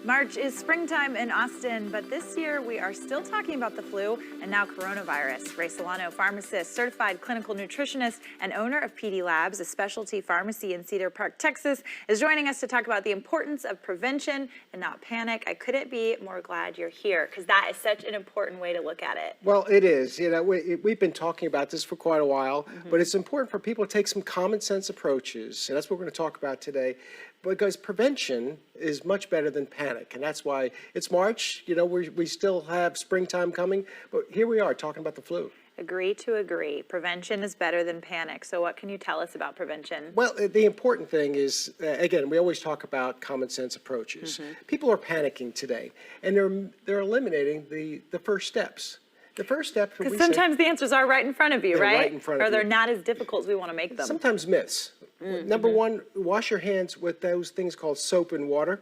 March is springtime in Austin, but this year we are still talking about the flu and now coronavirus. Ray Solano, pharmacist, certified clinical nutritionist, and owner of PD Labs, a specialty pharmacy in Cedar Park, Texas, is joining us to talk about the importance of prevention and not panic. I couldn't be more glad you're here because that is such an important way to look at it. Well, it is. You know, we've been talking about this for quite a while, but it's important for people to take some common sense approaches, and that's what we're going to talk about today. Because prevention is much better than panic, and that's why it's March. You know, we still have springtime coming, but here we are talking about the flu. Agree to agree. Prevention is better than panic. So what can you tell us about prevention? Well, the important thing is, again, we always talk about common sense approaches. People are panicking today, and they're eliminating the first steps. The first step, because sometimes the answers are right in front of you, they're right? Right in front of or they're you. not as difficult as we want to make them. Sometimes myths. Number one, wash your hands with those things called soap and water,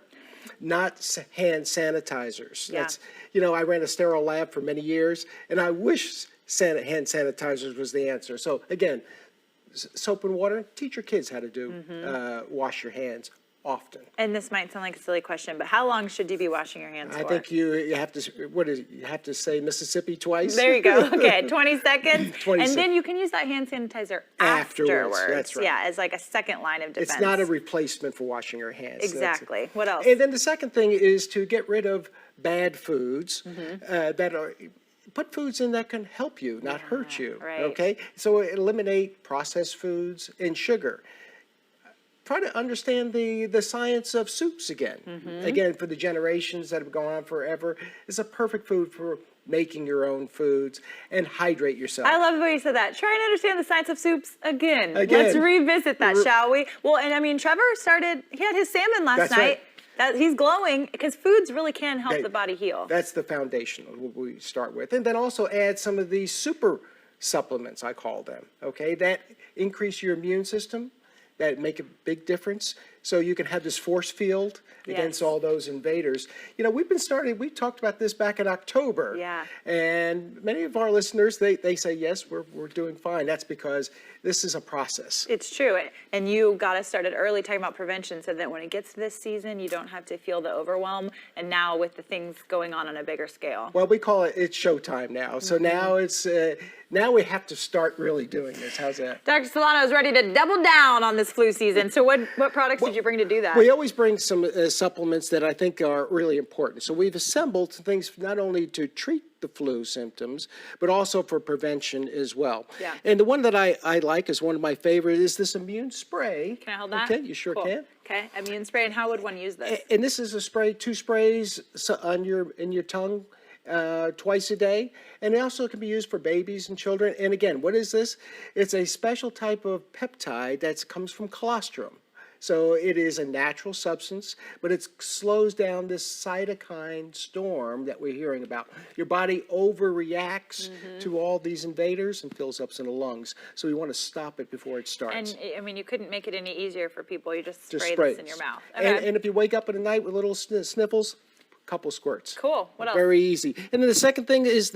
not hand sanitizers. Yeah. That's, you know, I ran a sterile lab for many years, and I wish hand sanitizers was the answer. So again, soap and water. Teach your kids how to do wash your hands often. And this might sound like a silly question, but how long should you be washing your hands for? I think you have to, you have to say Mississippi twice? There you go. Okay, 20 seconds. 20 and seconds. then you can use that hand sanitizer Afterwards, that's right. Yeah, as like a second line of defense. It's not a replacement for washing your hands. Exactly. What else? And then the second thing is to get rid of bad foods that are, put foods in that can help you, not hurt you. Right. Okay? So eliminate processed foods and sugar. Try to understand the science of soups again. Again, for the generations that have gone on forever, it's a perfect food for making your own foods, and hydrate yourself. I love the way you said that. Try and understand the science of soups again. Again. Let's revisit that, shall we? Well, and I mean, Trevor he had his salmon last That's night. right. He's glowing because foods really can help the body heal. That's the foundation we start with. And then also add some of these super supplements, I call them, okay, that increase your immune system, that make a big difference. So you can have this force field against all those invaders. You know, we talked about this back in October. Yeah. And many of our listeners, they say, yes, we're doing fine. That's because this is a process. It's true. And you got us started early talking about prevention so that when it gets to this season, you don't have to feel the overwhelm. And now with the things going on a bigger scale. Well, we call it's showtime now. So now it's, now we have to start really doing this. How's that? Dr. Solano is ready to double down on this flu season. So what products did you bring to do that? We always bring some supplements that I think are really important. So we've assembled things not only to treat the flu symptoms, but also for prevention as well. Yeah. And the one that I like is one of my favorite is this immune spray. Can I hold that? Okay, you sure can. Okay, immune spray. And how would one use this? And this is a spray, 2 sprays in your tongue twice a day. And it also can be used for babies and children. And again, what is this? It's a special type of peptide that comes from colostrum. So it is a natural substance, but it slows down this cytokine storm that we're hearing about. Your body overreacts to all these invaders and fills up in the lungs. So we want to stop it before it starts. And I mean, you couldn't make it any easier for people. You just spray spray this in your mouth. And if you wake up in the night with little sniffles, couple squirts. Cool. What else? Very easy. And then the second thing is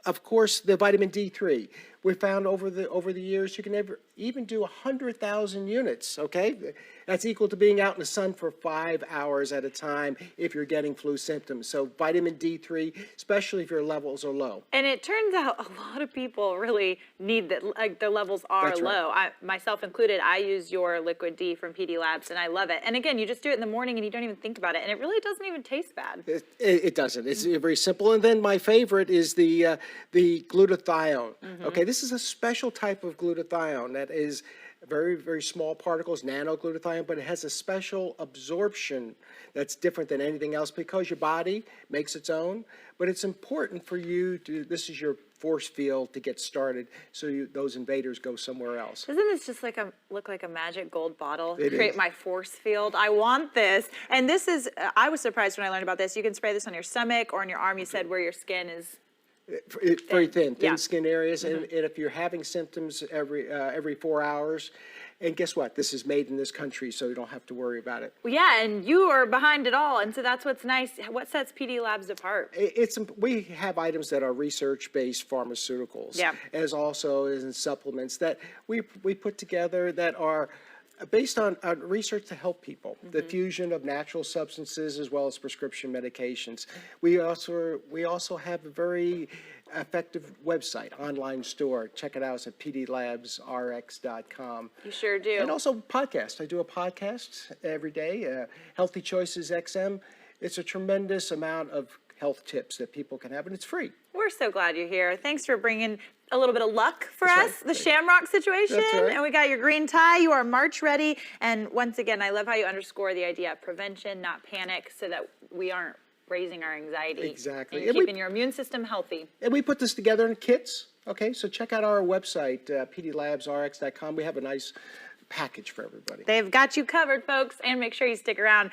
of course, the vitamin D3. We found over the years you can even do 100,000 units. Okay, that's equal to being out in the sun for 5 hours at a time if you're getting flu symptoms. So vitamin D3, especially if your levels are low. And it turns out a lot of people really need that. Like their levels are That's right. low. Myself included. I use your Liquid D from PD Labs, and I love it. And again, you just do it in the morning, and you don't even think about it, and it really doesn't even taste bad. It doesn't. It's very simple. And then my favorite is the glutathione. Okay, this is a special type of glutathione that is very, very small particles, nanoglutathione, but it has a special absorption that's different than anything else because your body makes its own. But it's important for you this is your force field to get started so those invaders go somewhere else. Doesn't this just look like a magic gold bottle? It Create is. my force field. I want this. And this is, I was surprised when I learned about this. You can spray this on your stomach or on your arm. You said where your skin is. Very thin Yeah. skin areas, and if you're having symptoms every 4 hours, and guess what? This is made in this country, so you don't have to worry about it. Well, yeah, and you are behind it all, and so that's what's nice. What sets PD Labs apart? We have items that are research-based pharmaceuticals, Yeah. as also as in supplements that we put together that are Based on research to help people, the fusion of natural substances as well as prescription medications. We also have a very effective website, online store. Check it out. It's at pdlabsrx.com. You sure do. And also podcast. I do a podcast every day, Healthy Choices XM. It's a tremendous amount of health tips that people can have, and it's free. We're so glad you're here. Thanks for bringing a little bit of luck for That's us, right. the Shamrock situation. That's right. And we got your green tie. You are March ready. And once again, I love how you underscore the idea of prevention, not panic, so that we aren't raising our anxiety. Exactly. And And we- keeping your immune system healthy. And we put this together in kits. Okay, so check out our website, pdlabsrx.com. We have a nice package for everybody. They've got you covered, folks. And make sure you stick around.